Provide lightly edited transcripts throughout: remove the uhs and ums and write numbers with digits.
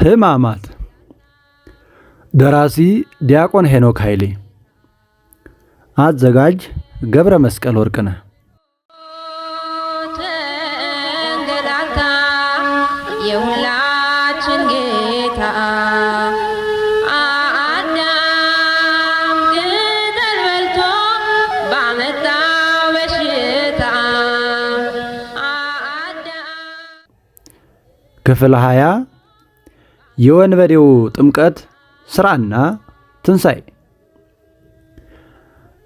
ሕማማት ደራሲ ዲያቆን ሄኖክ ኃይሌ አዘጋጅ ገብረ መስቀል ወርቅነህ ተንገላታ የሁላችን ጌታ አዳም ቅጠል በልቶ ባመጣው በሽታ ክፍል 20 የወንበዴው ጥምቀት ስራና ትንሣኤ።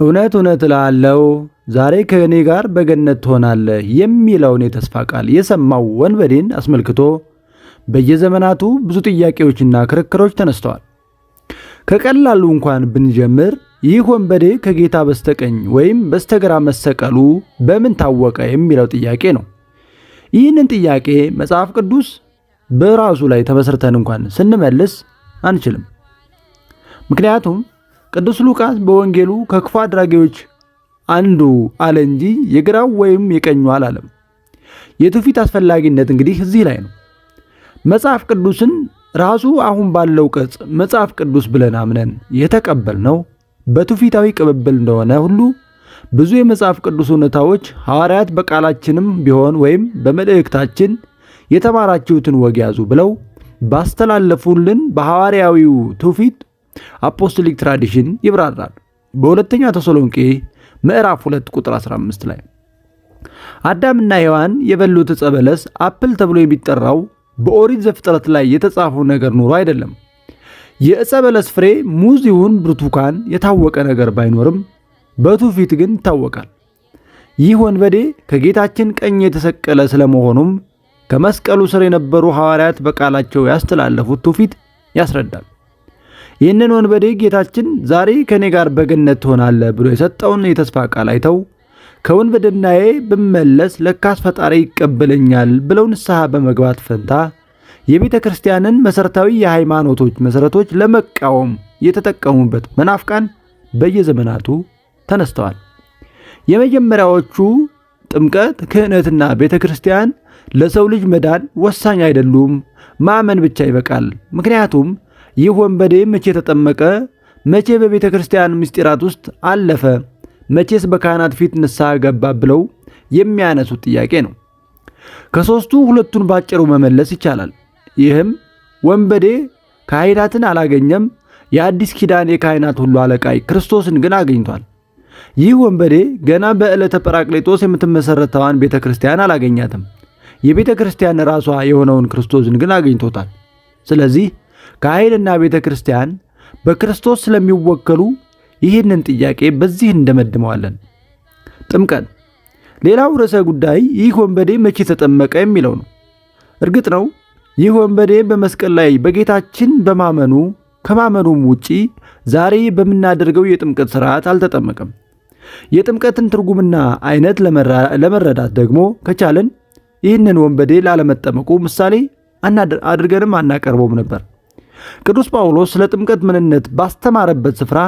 እውነት እውነት እልሃለሁ ዛሬ ከእኔ ጋር በገነት ትሆናለህ የሚለውን የተስፋ ቃል የሰማው ወንበዴን አስመልክቶ በየዘመናቱ ብዙ ጥያቄዎችና ክርክሮች ተነስተዋል። ከቀላሉ እንኳን ብንጀምር ይህ ወንበዴ ከጌታ በስተቀኝ ወይም በስተግራ መሰቀሉ በምን ታወቀ የሚለው ጥያቄ ነው። ይህንን ጥያቄ መጽሐፍ ቅዱስ በራሱ ላይ ተመስርተን እንኳን ስንመልስ አንችልም። ምክንያቱም ቅዱስ ሉቃስ በወንጌሉ ከክፉ አድራጊዎች አንዱ አለ እንጂ የግራው ወይም የቀኙ አላለም። የትውፊት አስፈላጊነት እንግዲህ እዚህ ላይ ነው። መጽሐፍ ቅዱስን ራሱ አሁን ባለው ቅጽ መጽሐፍ ቅዱስ ብለን አምነን የተቀበልነው በትውፊታዊ ቅብብል እንደሆነ ሁሉ ብዙ የመጽሐፍ ቅዱስ እውነታዎች ሐዋርያት በቃላችንም ቢሆን ወይም በመልእክታችን የተማራችሁትን ወግ ያዙ ብለው ባስተላለፉልን በሐዋርያዊው ትውፊት አፖስቶሊክ ትራዲሽን ይብራራል። በሁለተኛ ተሰሎንቄ ምዕራፍ 2 ቁጥር 15 ላይ አዳምና ሔዋን የበሉት ዕፀ በለስ አፕል ተብሎ የሚጠራው በኦሪት ዘፍጥረት ላይ የተጻፈው ነገር ኑሮ አይደለም። የዕፀ በለስ ፍሬ ሙዝ ይሁን ብርቱካን የታወቀ ነገር ባይኖርም በትውፊት ግን ይታወቃል። ይህ ወንበዴ ከጌታችን ቀኝ የተሰቀለ ስለመሆኑም ከመስቀሉ ስር የነበሩ ሐዋርያት በቃላቸው ያስተላለፉት ትውፊት ያስረዳል። ይህንን ወንበዴ ጌታችን ዛሬ ከኔ ጋር በገነት ትሆናለህ ብሎ የሰጠውን የተስፋ ቃል አይተው ከወንበድናዬ ብመለስ ለካስ ፈጣሪ ይቀበለኛል ብለው ንስሐ በመግባት ፈንታ የቤተ ክርስቲያንን መሠረታዊ የሃይማኖቶች መሠረቶች ለመቃወም የተጠቀሙበት መናፍቃን በየዘመናቱ ተነስተዋል። የመጀመሪያዎቹ ጥምቀት፣ ክህነትና ቤተ ክርስቲያን ለሰው ልጅ መዳን ወሳኝ አይደሉም፣ ማመን ብቻ ይበቃል። ምክንያቱም ይህ ወንበዴ መቼ ተጠመቀ፣ መቼ በቤተ ክርስቲያን ምስጢራት ውስጥ አለፈ፣ መቼስ በካህናት ፊት ንስሐ ገባ ብለው የሚያነሱት ጥያቄ ነው። ከሦስቱ ሁለቱን ባጭሩ መመለስ ይቻላል። ይህም ወንበዴ ካህናትን አላገኘም፣ የአዲስ ኪዳን የካህናት ሁሉ አለቃ ክርስቶስን ግን አግኝቷል። ይህ ወንበዴ ገና በዕለተ ጰራቅሊጦስ የምትመሠረተዋን ቤተ ክርስቲያን አላገኛትም። የቤተ ክርስቲያን ራሷ የሆነውን ክርስቶስን ግን አግኝቶታል። ስለዚህ ካህንና ቤተ ክርስቲያን በክርስቶስ ስለሚወከሉ ይህንን ጥያቄ በዚህ እንደመድመዋለን። ጥምቀት ሌላው ርዕሰ ጉዳይ ይህ ወንበዴ መቼ ተጠመቀ የሚለው ነው። እርግጥ ነው ይህ ወንበዴ በመስቀል ላይ በጌታችን በማመኑ ከማመኑም ውጪ ዛሬ በምናደርገው የጥምቀት ሥርዓት አልተጠመቀም። የጥምቀትን ትርጉምና አይነት ለመረዳት ደግሞ ከቻለን ይህንን ወንበዴ ላለመጠመቁ ምሳሌ አድርገንም አናቀርበውም ነበር። ቅዱስ ጳውሎስ ስለ ጥምቀት ምንነት ባስተማረበት ስፍራ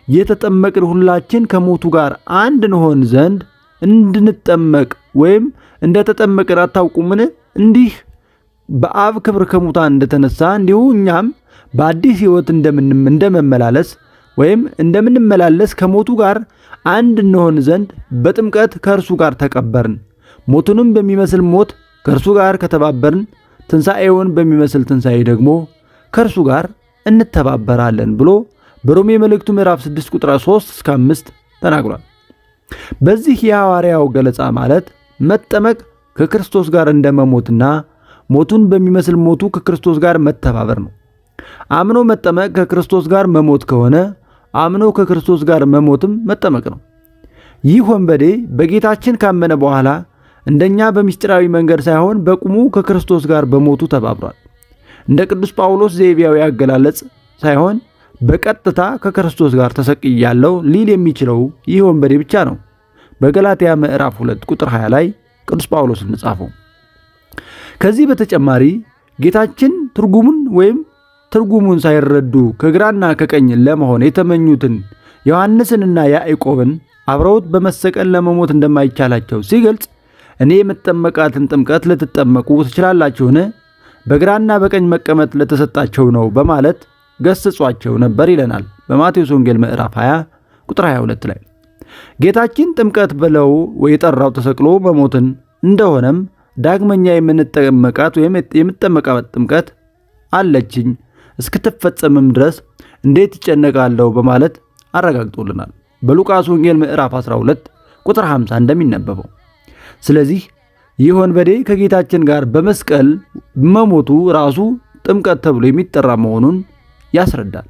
የተጠመቅን ሁላችን ከሞቱ ጋር አንድ እንሆን ዘንድ እንድንጠመቅ ወይም እንደተጠመቅን አታውቁምን? እንዲህ በአብ ክብር ከሙታን እንደተነሳ እንዲሁ እኛም በአዲስ ሕይወት እንደመመላለስ ወይም እንደምንመላለስ ከሞቱ ጋር አንድ እንሆን ዘንድ በጥምቀት ከእርሱ ጋር ተቀበርን። ሞቱንም በሚመስል ሞት ከእርሱ ጋር ከተባበርን ትንሣኤውን በሚመስል ትንሣኤ ደግሞ ከእርሱ ጋር እንተባበራለን ብሎ በሮሜ መልእክቱ ምዕራፍ 6 ቁጥር 3 እስከ 5 ተናግሯል። በዚህ የሐዋርያው ገለጻ ማለት መጠመቅ ከክርስቶስ ጋር እንደመሞትና ሞቱን በሚመስል ሞቱ ከክርስቶስ ጋር መተባበር ነው። አምኖ መጠመቅ ከክርስቶስ ጋር መሞት ከሆነ አምኖ ከክርስቶስ ጋር መሞትም መጠመቅ ነው። ይህ ወንበዴ በጌታችን ካመነ በኋላ እንደኛ በምስጢራዊ መንገድ ሳይሆን በቁሙ ከክርስቶስ ጋር በሞቱ ተባብሯል። እንደ ቅዱስ ጳውሎስ ዘይቤያዊ አገላለጽ ሳይሆን በቀጥታ ከክርስቶስ ጋር ተሰቅያለሁ ሊል የሚችለው ይህ ወንበዴ ብቻ ነው። በገላትያ ምዕራፍ 2 ቁጥር 20 ላይ ቅዱስ ጳውሎስ እንደጻፈው። ከዚህ በተጨማሪ ጌታችን ትርጉሙን ሳይረዱ ከግራና ከቀኝ ለመሆን የተመኙትን ዮሐንስንና ያዕቆብን አብረውት በመሰቀል ለመሞት እንደማይቻላቸው ሲገልጽ እኔ የምጠመቃትን ጥምቀት ልትጠመቁ ትችላላችሁን? በግራና በቀኝ መቀመጥ ለተሰጣቸው ነው በማለት ገስጿቸው ነበር ይለናል በማቴዎስ ወንጌል ምዕራፍ 20 ቁጥር 22 ላይ። ጌታችን ጥምቀት ብለው የጠራው ተሰቅሎ መሞትን እንደሆነም ዳግመኛ የምንጠመቃት ወይም የምጠመቃት ጥምቀት አለችኝ እስክትፈጸምም ድረስ እንዴት ይጨነቃለሁ በማለት አረጋግጦልናል በሉቃስ ወንጌል ምዕራፍ 12 ቁጥር 50 እንደሚነበበው። ስለዚህ ይህ ወንበዴ ከጌታችን ጋር በመስቀል መሞቱ ራሱ ጥምቀት ተብሎ የሚጠራ መሆኑን ያስረዳል።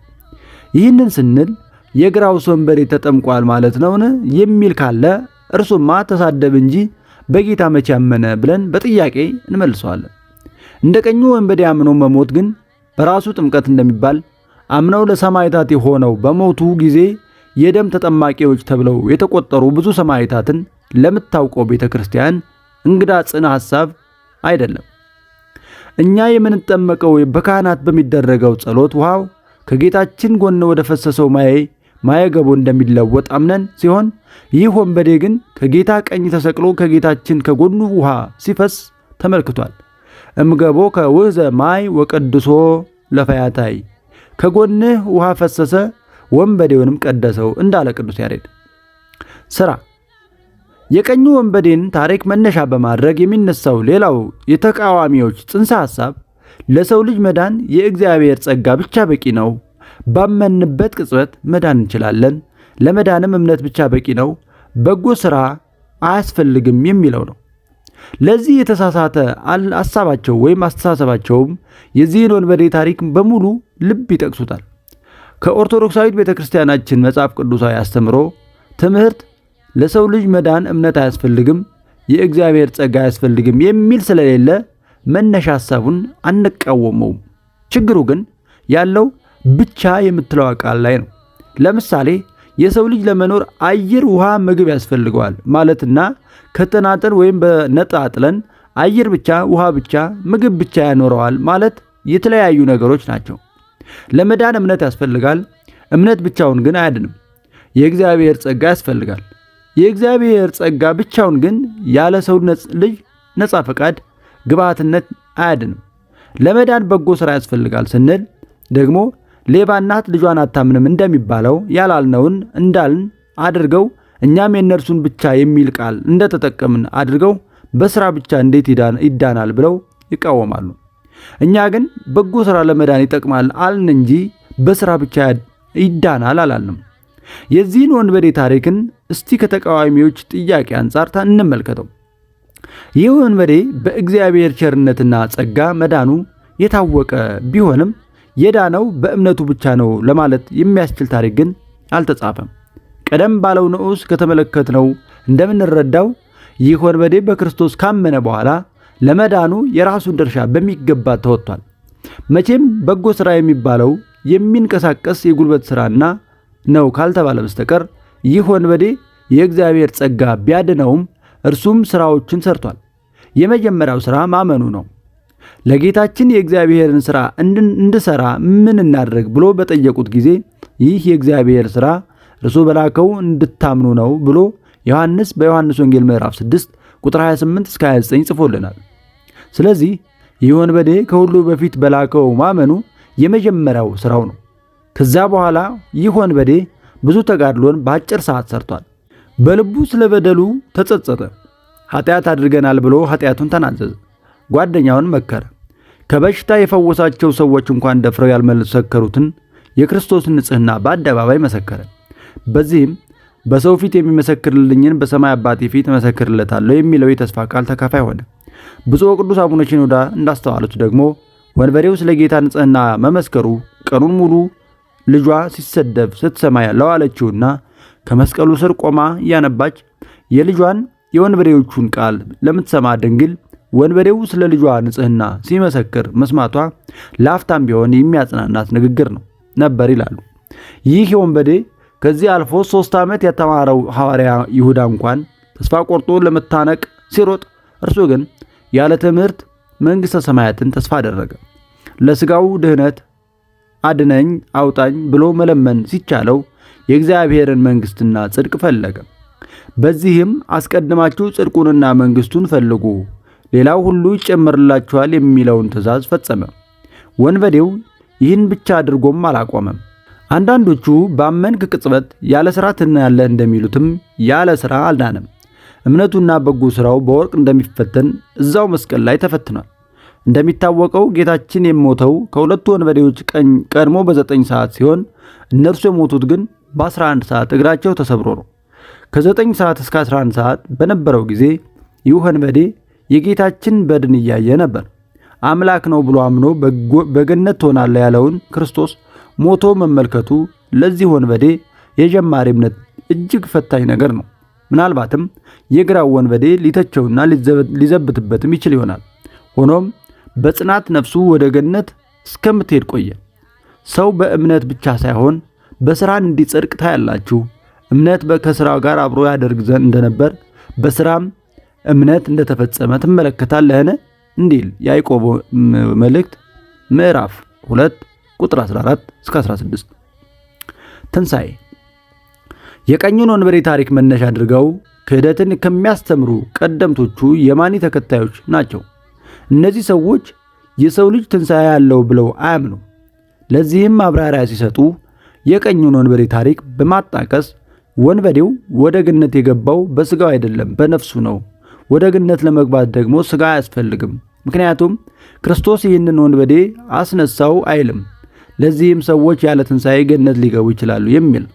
ይህንን ስንል የግራው ወንበዴ ተጠምቋል ማለት ነውን የሚል ካለ እርሱማ ተሳደብ እንጂ በጌታ መቼ ያመነ ብለን በጥያቄ እንመልሰዋለን። እንደ ቀኙ ወንበዴ አምኖ መሞት ግን በራሱ ጥምቀት እንደሚባል አምነው ለሰማዕታት የሆነው በሞቱ ጊዜ የደም ተጠማቂዎች ተብለው የተቆጠሩ ብዙ ሰማዕታትን ለምታውቀው ቤተክርስቲያን እንግዳ ጽና ሐሳብ አይደለም። እኛ የምንጠመቀው በካህናት በሚደረገው ጸሎት ውሃው ከጌታችን ጎን ወደ ፈሰሰው ማየገቦ እንደሚለወጥ አምነን ሲሆን ይህ ወንበዴ ግን ከጌታ ቀኝ ተሰቅሎ ከጌታችን ከጎኑ ውሃ ሲፈስ ተመልክቷል። እምገቦ ከውህዘ ማይ ወቀድሶ ለፈያታይ ከጎንህ ውሃ ፈሰሰ ወንበዴውንም ቀደሰው እንዳለ ቅዱስ ያሬድ። ሥራ የቀኙ ወንበዴን ታሪክ መነሻ በማድረግ የሚነሳው ሌላው የተቃዋሚዎች ጽንሰ ሐሳብ ለሰው ልጅ መዳን የእግዚአብሔር ጸጋ ብቻ በቂ ነው፣ ባመንበት ቅጽበት መዳን እንችላለን፣ ለመዳንም እምነት ብቻ በቂ ነው፣ በጎ ሥራ አያስፈልግም የሚለው ነው። ለዚህ የተሳሳተ ሐሳባቸው ወይም አስተሳሰባቸውም የዚህን ወንበዴ ታሪክ በሙሉ ልብ ይጠቅሱታል። ከኦርቶዶክሳዊት ቤተክርስቲያናችን መጽሐፍ ቅዱሳዊ አስተምሮ ትምህርት ለሰው ልጅ መዳን እምነት አያስፈልግም፣ የእግዚአብሔር ጸጋ አያስፈልግም የሚል ስለሌለ መነሻ ሐሳቡን አንቃወመውም። ችግሩ ግን ያለው ብቻ የምትለው ቃል ላይ ነው። ለምሳሌ የሰው ልጅ ለመኖር አየር፣ ውሃ፣ ምግብ ያስፈልገዋል ማለትና ከተናጠል ወይም በነጣጥለን አየር ብቻ፣ ውሃ ብቻ፣ ምግብ ብቻ ያኖረዋል ማለት የተለያዩ ነገሮች ናቸው። ለመዳን እምነት ያስፈልጋል። እምነት ብቻውን ግን አያድንም። የእግዚአብሔር ጸጋ ያስፈልጋል። የእግዚአብሔር ጸጋ ብቻውን ግን ያለ ሰው ልጅ ነፃ ፈቃድ ግብዓትነት አያድንም። ለመዳን በጎ ሥራ ያስፈልጋል ስንል ደግሞ ሌባ እናት ልጇን አታምንም እንደሚባለው ያላልነውን እንዳልን አድርገው እኛም የእነርሱን ብቻ የሚል ቃል እንደተጠቀምን አድርገው በሥራ ብቻ እንዴት ይዳናል ብለው ይቃወማሉ። እኛ ግን በጎ ሥራ ለመዳን ይጠቅማል አልን እንጂ በሥራ ብቻ ይዳናል አላልንም። የዚህን ወንበዴ ታሪክን እስቲ ከተቃዋሚዎች ጥያቄ አንጻር እንመልከተው። ይህ ወንበዴ በእግዚአብሔር ቸርነትና ጸጋ መዳኑ የታወቀ ቢሆንም የዳነው በእምነቱ ብቻ ነው ለማለት የሚያስችል ታሪክ ግን አልተጻፈም። ቀደም ባለው ንዑስ ከተመለከትነው እንደምንረዳው ይህ ወንበዴ በክርስቶስ ካመነ በኋላ ለመዳኑ የራሱን ድርሻ በሚገባ ተወጥቷል። መቼም በጎ ሥራ የሚባለው የሚንቀሳቀስ የጉልበት ሥራና ነው ካልተባለ በስተቀር ይህ ወንበዴ የእግዚአብሔር ጸጋ ቢያድነውም እርሱም ሥራዎችን ሰርቷል። የመጀመሪያው ሥራ ማመኑ ነው። ለጌታችን የእግዚአብሔርን ሥራ እንድሰራ ምን እናድርግ ብሎ በጠየቁት ጊዜ ይህ የእግዚአብሔር ሥራ እርሱ በላከው እንድታምኑ ነው ብሎ ዮሐንስ በዮሐንስ ወንጌል ምዕራፍ 6 ቁጥር 28 እስከ 29 ጽፎልናል። ስለዚህ ይህ ወንበዴ ከሁሉ በፊት በላከው ማመኑ የመጀመሪያው ሥራው ነው። ከዛ በኋላ ይህ ወንበዴ ብዙ ተጋድሎን በአጭር ሰዓት ሰርቷል። በልቡ ስለ በደሉ ተጸጸተ። ኃጢአት አድርገናል ብሎ ኃጢአቱን ተናዘዘ። ጓደኛውን መከረ። ከበሽታ የፈወሳቸው ሰዎች እንኳን ደፍረው ያልመሰከሩትን የክርስቶስን ንጽሕና በአደባባይ መሰከረ። በዚህም በሰው ፊት የሚመሰክርልኝን በሰማይ አባቴ ፊት መሰክርለታለሁ የሚለው የተስፋ ቃል ተካፋይ ሆነ። ብፁዕ ቅዱስ አቡነ ሺኖዳ እንዳስተዋሉት ደግሞ ወንበዴው ስለ ጌታ ንጽሕና መመስከሩ ቀኑን ሙሉ ልጇ ሲሰደብ ስትሰማ ለዋለችውና ከመስቀሉ ስር ቆማ እያነባች የልጇን የወንበዴዎቹን ቃል ለምትሰማ ድንግል ወንበዴው ስለ ልጇ ንጽሕና ሲመሰክር መስማቷ ለአፍታም ቢሆን የሚያጽናናት ንግግር ነበር ይላሉ። ይህ ወንበዴ ከዚህ አልፎ 3 ዓመት የተማረው ሐዋርያ ይሁዳ እንኳን ተስፋ ቆርጦ ለመታነቅ ሲሮጥ፣ እርሱ ግን ያለ ትምህርት መንግሥተ ሰማያትን ተስፋ አደረገ። ለሥጋው ድህነት አድነኝ አውጣኝ ብሎ መለመን ሲቻለው የእግዚአብሔርን መንግሥትና ጽድቅ ፈለገ። በዚህም አስቀድማችሁ ጽድቁንና መንግሥቱን ፈልጉ፣ ሌላው ሁሉ ይጨመርላችኋል የሚለውን ትእዛዝ ፈጸመ። ወንበዴው ይህን ብቻ አድርጎም አላቆመም። አንዳንዶቹ ባመንክ ቅጽበት ያለ ሥራ ትድናለህ እንደሚሉትም ያለ ሥራ አልዳነም። እምነቱና በጎ ሥራው በወርቅ እንደሚፈተን እዛው መስቀል ላይ ተፈትኗል። እንደሚታወቀው ጌታችን የሞተው ከሁለቱ ወንበዴዎች ቀድሞ በ9 ሰዓት ሲሆን እነርሱ የሞቱት ግን በ11 ሰዓት እግራቸው ተሰብሮ ነው። ከ9 ሰዓት እስከ 11 ሰዓት በነበረው ጊዜ ይህ ወንበዴ የጌታችን በድን እያየ ነበር። አምላክ ነው ብሎ አምኖ በገነት ትሆናለህ ያለውን ክርስቶስ ሞቶ መመልከቱ ለዚህ ወንበዴ የጀማሪ እምነት እጅግ ፈታኝ ነገር ነው። ምናልባትም የግራው ወንበዴ ሊተቸውና ሊዘብትበትም ይችል ይሆናል። ሆኖም በጽናት ነፍሱ ወደ ገነት እስከምትሄድ ቆየ። ሰው በእምነት ብቻ ሳይሆን በሥራ እንዲጸድቅ ታያላችሁ። እምነት ከሥራው ጋር አብሮ ያደርግ ዘንድ እንደነበር በሥራም እምነት እንደተፈጸመ ትመለከታለህን እንዲል ያዕቆብ መልእክት ምዕራፍ 2 ቁጥር 14 እስከ 16። ትንሣኤ የቀኙን ወንበዴ ታሪክ መነሻ አድርገው ክህደትን ከሚያስተምሩ ቀደምቶቹ የማኒ ተከታዮች ናቸው። እነዚህ ሰዎች የሰው ልጅ ትንሣኤ ያለው ብለው አያምኑ። ለዚህም ማብራሪያ ሲሰጡ የቀኙን ወንበዴ ታሪክ በማጣቀስ ወንበዴው ወደ ገነት የገባው በሥጋው አይደለም በነፍሱ ነው። ወደ ገነት ለመግባት ደግሞ ሥጋ አያስፈልግም፣ ምክንያቱም ክርስቶስ ይህንን ወንበዴ አስነሳው አይልም። ለዚህም ሰዎች ያለ ትንሣኤ ገነት ሊገቡ ይችላሉ የሚል።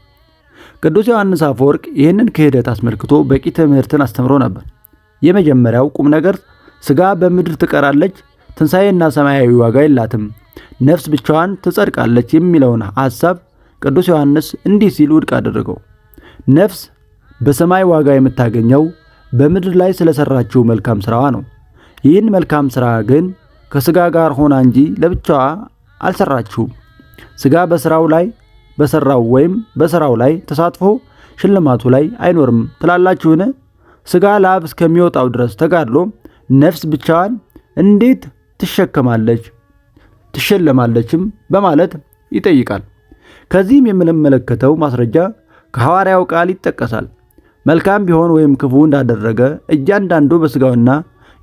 ቅዱስ ዮሐንስ አፈወርቅ ይህንን ክህደት አስመልክቶ በቂ ትምህርትን አስተምሮ ነበር። የመጀመሪያው ቁም ነገር ሥጋ በምድር ትቀራለች፣ ትንሣኤና ሰማያዊ ዋጋ የላትም፣ ነፍስ ብቻዋን ትጸድቃለች የሚለውን ሐሳብ ቅዱስ ዮሐንስ እንዲህ ሲል ውድቅ አደረገው። ነፍስ በሰማይ ዋጋ የምታገኘው በምድር ላይ ስለሰራችው መልካም ሥራዋ ነው። ይህን መልካም ሥራ ግን ከሥጋ ጋር ሆና እንጂ ለብቻዋ አልሰራችውም። ሥጋ በሥራው ላይ ተሳትፎ ሽልማቱ ላይ አይኖርም ትላላችሁን? ሥጋ ላብ እስከሚወጣው ድረስ ተጋድሎ ነፍስ ብቻዋን እንዴት ትሸለማለችም በማለት ይጠይቃል። ከዚህም የምንመለከተው ማስረጃ ከሐዋርያው ቃል ይጠቀሳል። መልካም ቢሆን ወይም ክፉ እንዳደረገ እያንዳንዱ በሥጋውና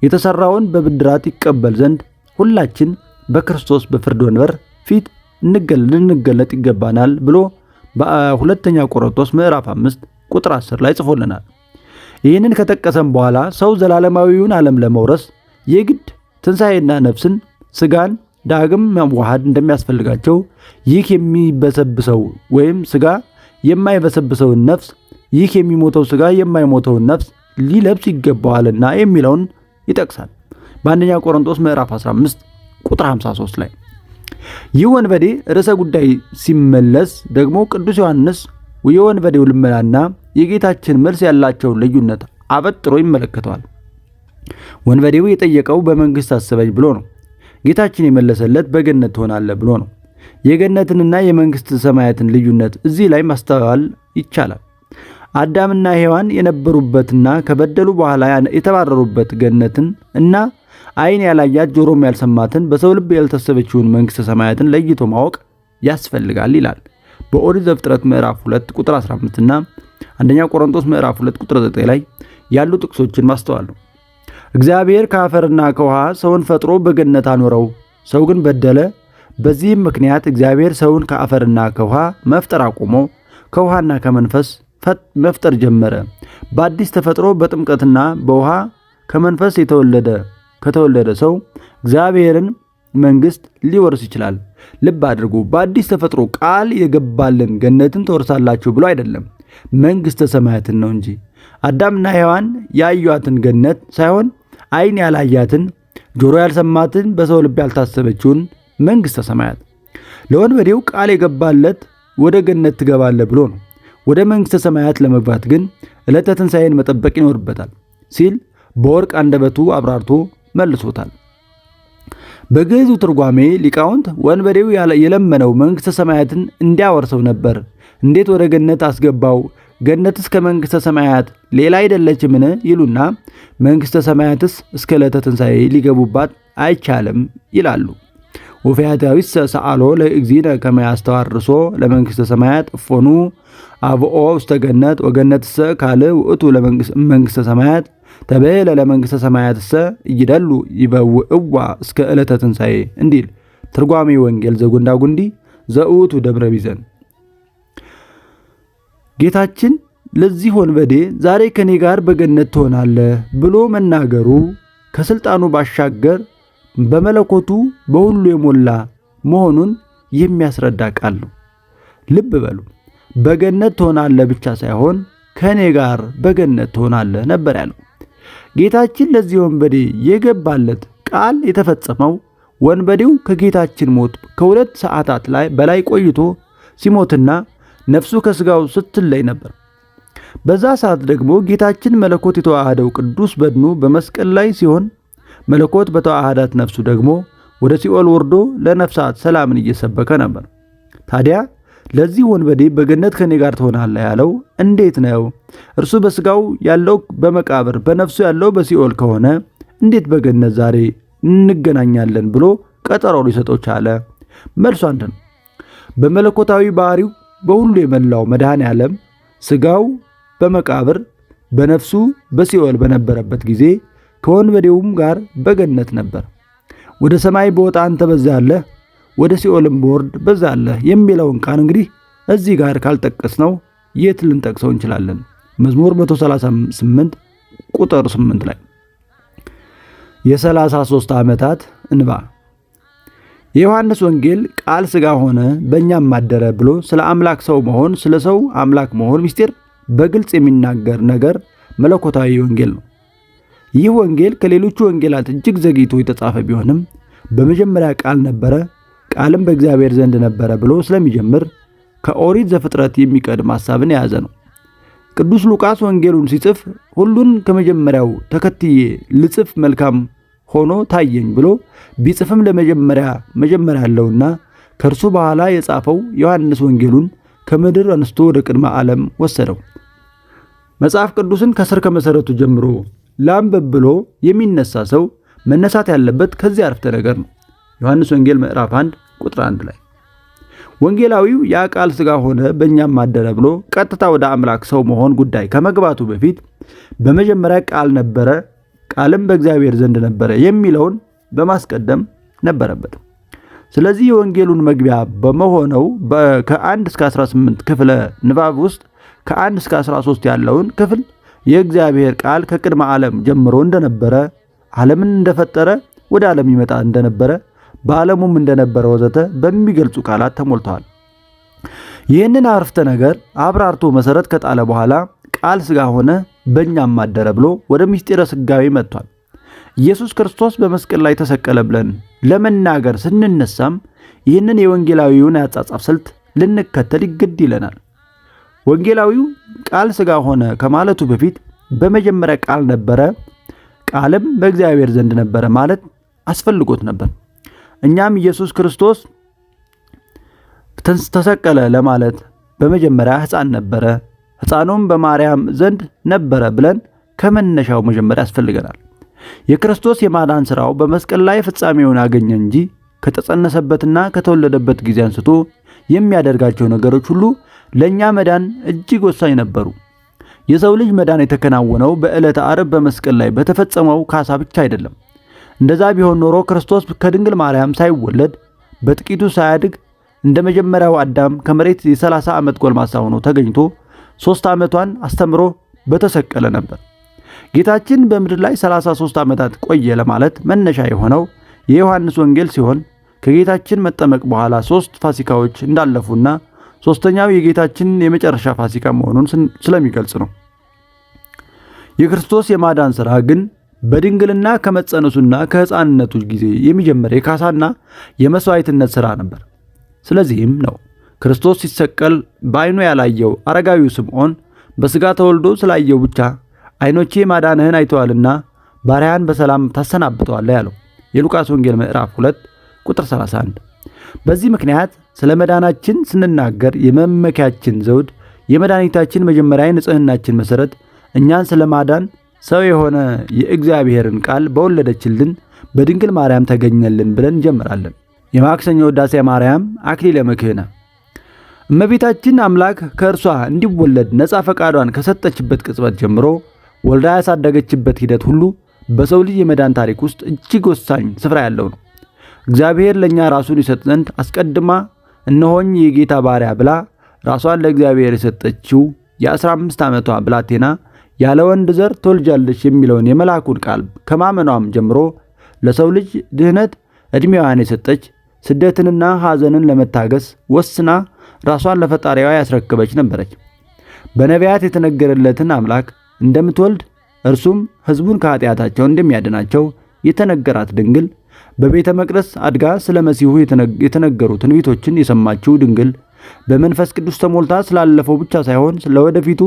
የተሰራውን በብድራት ይቀበል ዘንድ ሁላችን በክርስቶስ በፍርድ ወንበር ፊት ልንገለጥ ይገባናል ብሎ በሁለተኛ ቆሮንቶስ ምዕራፍ 5 ቁጥር 10 ላይ ጽፎልናል። ይህንን ከጠቀሰም በኋላ ሰው ዘላለማዊውን ዓለም ለመውረስ የግድ ትንሣኤና ነፍስን ሥጋን ዳግም መዋሃድ እንደሚያስፈልጋቸው ይህ የሚበሰብሰው ወይም ሥጋ የማይበሰብሰውን ነፍስ ይህ የሚሞተው ሥጋ የማይሞተውን ነፍስ ሊለብስ ይገባዋልና የሚለውን ይጠቅሳል። በአንደኛ ቆሮንቶስ ምዕራፍ 15 ቁጥር 53 ላይ ይህ ወንበዴ ርዕሰ ጉዳይ ሲመለስ ደግሞ ቅዱስ ዮሐንስ የወንበዴው ልመናና የጌታችን መልስ ያላቸውን ልዩነት አበጥሮ ይመለከተዋል። ወንበዴው የጠየቀው በመንግሥት አስበኝ ብሎ ነው። ጌታችን የመለሰለት በገነት ትሆናለህ ብሎ ነው። የገነትንና የመንግሥት ሰማያትን ልዩነት እዚህ ላይ ማስተዋል ይቻላል። አዳምና ሔዋን የነበሩበትና ከበደሉ በኋላ የተባረሩበት ገነትን እና ዓይን ያላያት ጆሮም ያልሰማትን በሰው ልብ ያልታሰበችውን መንግሥተ ሰማያትን ለይቶ ማወቅ ያስፈልጋል ይላል በኦሪት ዘፍጥረት ምዕራፍ 2 ቁጥር 15 እና አንደኛ ቆሮንቶስ ምዕራፍ 2 ቁጥር 9 ላይ ያሉ ጥቅሶችን ማስተዋል ነው። እግዚአብሔር ከአፈርና ከውሃ ሰውን ፈጥሮ በገነት አኖረው፣ ሰው ግን በደለ። በዚህም ምክንያት እግዚአብሔር ሰውን ከአፈርና ከውሃ መፍጠር አቁሞ ከውሃና ከመንፈስ መፍጠር ጀመረ። በአዲስ ተፈጥሮ በጥምቀትና በውሃ ከመንፈስ ከተወለደ ሰው እግዚአብሔርን መንግሥት ሊወርስ ይችላል። ልብ አድርጉ፣ በአዲስ ተፈጥሮ ቃል የገባልን ገነትን ትወርሳላችሁ ብሎ አይደለም፣ መንግሥተ ሰማያትን ነው እንጂ። አዳምና ሔዋን ያዩአትን ገነት ሳይሆን ዓይን ያላያትን ጆሮ ያልሰማትን በሰው ልብ ያልታሰበችውን መንግሥተ ሰማያት። ለወንበዴው ቃል የገባለት ወደ ገነት ትገባለህ ብሎ ነው። ወደ መንግሥተ ሰማያት ለመግባት ግን ዕለተ ትንሣኤን መጠበቅ ይኖርበታል ሲል በወርቅ አንደበቱ አብራርቶ መልሶታል። በግዕዙ ትርጓሜ ሊቃውንት ወንበዴው የለመነው መንግሥተ ሰማያትን እንዲያወርሰው ነበር። እንዴት ወደ ገነት አስገባው? ገነትስ ከመንግሥተ ሰማያት ሌላ አይደለችምን? ይሉና መንግሥተ ሰማያትስ እስከ ዕለተ ትንሣኤ ሊገቡባት አይቻልም ይላሉ። ወፈያታዊስ ሰአሎ ለእግዚእነ ከመ ያስተዋርሶ ለመንግሥተ ሰማያት እፎኑ አብኦ ውስተ ገነት ወገነትሰ ካልእ ውእቱ ለመንግሥተ ሰማያት ተበሄለ ለመንግሥተ ሰማያትሰ እይደሉ ይበውእዋ እስከ ዕለተ ትንሣኤ እንዲል ትርጓሜ ወንጌል ዘጉንዳጉንዲ ዘውቱ ደብረ ቢዘን። ጌታችን ለዚህ ወንበዴ ዛሬ ከኔ ጋር በገነት ትሆናለህ ብሎ መናገሩ ከስልጣኑ ባሻገር በመለኮቱ በሁሉ የሞላ መሆኑን የሚያስረዳ ቃል ነው። ልብ በሉ፣ በገነት ትሆናለህ ብቻ ሳይሆን ከኔ ጋር በገነት ትሆናለህ ነበር ያለው። ጌታችን ለዚህ ወንበዴ የገባለት ቃል የተፈጸመው ወንበዴው ከጌታችን ሞት ከ2 ሰዓታት በላይ ቆይቶ ሲሞትና ነፍሱ ከስጋው ስትለይ ነበር። በዛ ሰዓት ደግሞ ጌታችን መለኮት የተዋሃደው ቅዱስ በድኑ በመስቀል ላይ ሲሆን መለኮት በተዋሃዳት ነፍሱ ደግሞ ወደ ሲኦል ወርዶ ለነፍሳት ሰላምን እየሰበከ ነበር። ታዲያ ለዚህ ወንበዴ በገነት ከኔ ጋር ትሆናለህ ያለው እንዴት ነው? እርሱ በስጋው ያለው በመቃብር በነፍሱ ያለው በሲኦል ከሆነ እንዴት በገነት ዛሬ እንገናኛለን ብሎ ቀጠሮ ሊሰጠው ቻለ? መልሱ አንድ ነው። በመለኮታዊ ባህሪው በሁሉ የመላው መድኃኔ ዓለም ስጋው በመቃብር በነፍሱ በሲኦል በነበረበት ጊዜ ከወንበዴውም ጋር በገነት ነበር። ወደ ሰማይ በወጣ አንተ በዛ አለህ፣ ወደ ሲኦልም በወርድ በዛ አለህ የሚለውን ቃል እንግዲህ እዚህ ጋር ካልጠቀስነው የት ልንጠቅሰው እንችላለን? መዝሙር 138 ቁጥር 8 ላይ የ33 ዓመታት እንባ። የዮሐንስ ወንጌል ቃል ሥጋ ሆነ በእኛም አደረ ብሎ ስለ አምላክ ሰው መሆን፣ ስለ ሰው አምላክ መሆን ምስጢር በግልጽ የሚናገር ነገር መለኮታዊ ወንጌል ነው። ይህ ወንጌል ከሌሎቹ ወንጌላት እጅግ ዘግይቶ የተጻፈ ቢሆንም በመጀመሪያ ቃል ነበረ፣ ቃልም በእግዚአብሔር ዘንድ ነበረ ብሎ ስለሚጀምር ከኦሪት ዘፍጥረት የሚቀድም ሐሳብን የያዘ ነው። ቅዱስ ሉቃስ ወንጌሉን ሲጽፍ ሁሉን ከመጀመሪያው ተከትዬ ልጽፍ መልካም ሆኖ ታየኝ ብሎ ቢጽፍም ለመጀመሪያ ያለውና ከእርሱ በኋላ የጻፈው ዮሐንስ ወንጌሉን ከምድር አንስቶ ወደ ቅድመ ዓለም ወሰደው። መጽሐፍ ቅዱስን ከስር ከመሰረቱ ጀምሮ ላንብብ ብሎ የሚነሳ ሰው መነሳት ያለበት ከዚህ አረፍተ ነገር ነው። ዮሐንስ ወንጌል ምዕራፍ 1 ቁጥር 1 ላይ ወንጌላዊው ያ ቃል ሥጋ ሆነ በእኛም አደረ ብሎ ቀጥታ ወደ አምላክ ሰው መሆን ጉዳይ ከመግባቱ በፊት በመጀመሪያ ቃል ነበረ፣ ቃልም በእግዚአብሔር ዘንድ ነበረ የሚለውን በማስቀደም ነበረበት። ስለዚህ የወንጌሉን መግቢያ በመሆነው ከ1 እስከ 18 ክፍለ ንባብ ውስጥ ከ1 እስከ 13 ያለውን ክፍል የእግዚአብሔር ቃል ከቅድመ ዓለም ጀምሮ እንደነበረ፣ ዓለምን እንደፈጠረ፣ ወደ ዓለም ይመጣ እንደነበረ፣ በዓለሙም እንደነበረ ወዘተ በሚገልጹ ቃላት ተሞልተዋል። ይህንን አረፍተ ነገር አብራርቶ መሰረት ከጣለ በኋላ ቃል ሥጋ ሆነ በእኛም አደረ ብሎ ወደ ምስጢረ ሥጋዌ መጥቷል። ኢየሱስ ክርስቶስ በመስቀል ላይ ተሰቀለ ብለን ለመናገር ስንነሳም ይህንን የወንጌላዊውን ያጻጻፍ ስልት ልንከተል ይግድ ይለናል። ወንጌላዊው ቃል ሥጋ ሆነ ከማለቱ በፊት በመጀመሪያ ቃል ነበረ፣ ቃልም በእግዚአብሔር ዘንድ ነበረ ማለት አስፈልጎት ነበር። እኛም ኢየሱስ ክርስቶስ ተሰቀለ ለማለት በመጀመሪያ ሕፃን ነበረ፣ ሕፃኑም በማርያም ዘንድ ነበረ ብለን ከመነሻው መጀመሪያ ያስፈልገናል። የክርስቶስ የማዳን ሥራው በመስቀል ላይ ፍጻሜውን አገኘ እንጂ ከተጸነሰበትና ከተወለደበት ጊዜ አንስቶ የሚያደርጋቸው ነገሮች ሁሉ ለእኛ መዳን እጅግ ወሳኝ ነበሩ። የሰው ልጅ መዳን የተከናወነው በዕለተ ዓርብ በመስቀል ላይ በተፈጸመው ካሳ ብቻ አይደለም። እንደዛ ቢሆን ኖሮ ክርስቶስ ከድንግል ማርያም ሳይወለድ በጥቂቱ ሳያድግ እንደ መጀመሪያው አዳም ከመሬት የ30 ዓመት ጎልማሳ ሆኖ ተገኝቶ 3 ዓመቷን አስተምሮ በተሰቀለ ነበር። ጌታችን በምድር ላይ 33 ዓመታት ቆየ ለማለት መነሻ የሆነው የዮሐንስ ወንጌል ሲሆን ከጌታችን መጠመቅ በኋላ 3 ፋሲካዎች እንዳለፉና ሶስተኛው የጌታችን የመጨረሻ ፋሲካ መሆኑን ስለሚገልጽ ነው። የክርስቶስ የማዳን ሥራ ግን በድንግልና ከመጸነሱና ከሕፃንነቱ ጊዜ የሚጀምር የካሳና የመስዋዕትነት ሥራ ነበር። ስለዚህም ነው ክርስቶስ ሲሰቀል በዓይኑ ያላየው አረጋዊው ስምዖን በሥጋ ተወልዶ ስላየው ብቻ ዓይኖቼ ማዳንህን አይተዋልና ባሪያን በሰላም ታሰናብተዋለህ ያለው የሉቃስ ወንጌል ምዕራፍ 2 ቁጥር 31። በዚህ ምክንያት ስለ መዳናችን ስንናገር የመመኪያችን ዘውድ የመድኃኒታችን መጀመሪያ ንጽሕናችን መሠረት እኛን ስለ ማዳን ሰው የሆነ የእግዚአብሔርን ቃል በወለደችልን በድንግል ማርያም ተገኘልን ብለን እንጀምራለን። የማክሰኞ ውዳሴ ማርያም አክሊለ ምክህነ። እመቤታችን አምላክ ከእርሷ እንዲወለድ ነፃ ፈቃዷን ከሰጠችበት ቅጽበት ጀምሮ ወልዳ ያሳደገችበት ሂደት ሁሉ በሰው ልጅ የመዳን ታሪክ ውስጥ እጅግ ወሳኝ ስፍራ ያለው ነው። እግዚአብሔር ለእኛ ራሱን ይሰጥ ዘንድ አስቀድማ እነሆኝ የጌታ ባሪያ ብላ ራሷን ለእግዚአብሔር የሰጠችው የ15 ዓመቷ ብላቴና ያለ ወንድ ዘር ትወልጃለሽ የሚለውን የመልአኩን ቃል ከማመኗም ጀምሮ ለሰው ልጅ ድህነት ዕድሜዋን የሰጠች፣ ስደትንና ሐዘንን ለመታገስ ወስና ራሷን ለፈጣሪዋ ያስረከበች ነበረች። በነቢያት የተነገረለትን አምላክ እንደምትወልድ እርሱም ሕዝቡን ከኃጢአታቸው እንደሚያድናቸው የተነገራት ድንግል፣ በቤተ መቅደስ አድጋ ስለ መሲሁ የተነገሩ ትንቢቶችን የሰማችው ድንግል፣ በመንፈስ ቅዱስ ተሞልታ ስላለፈው ብቻ ሳይሆን ለወደፊቱ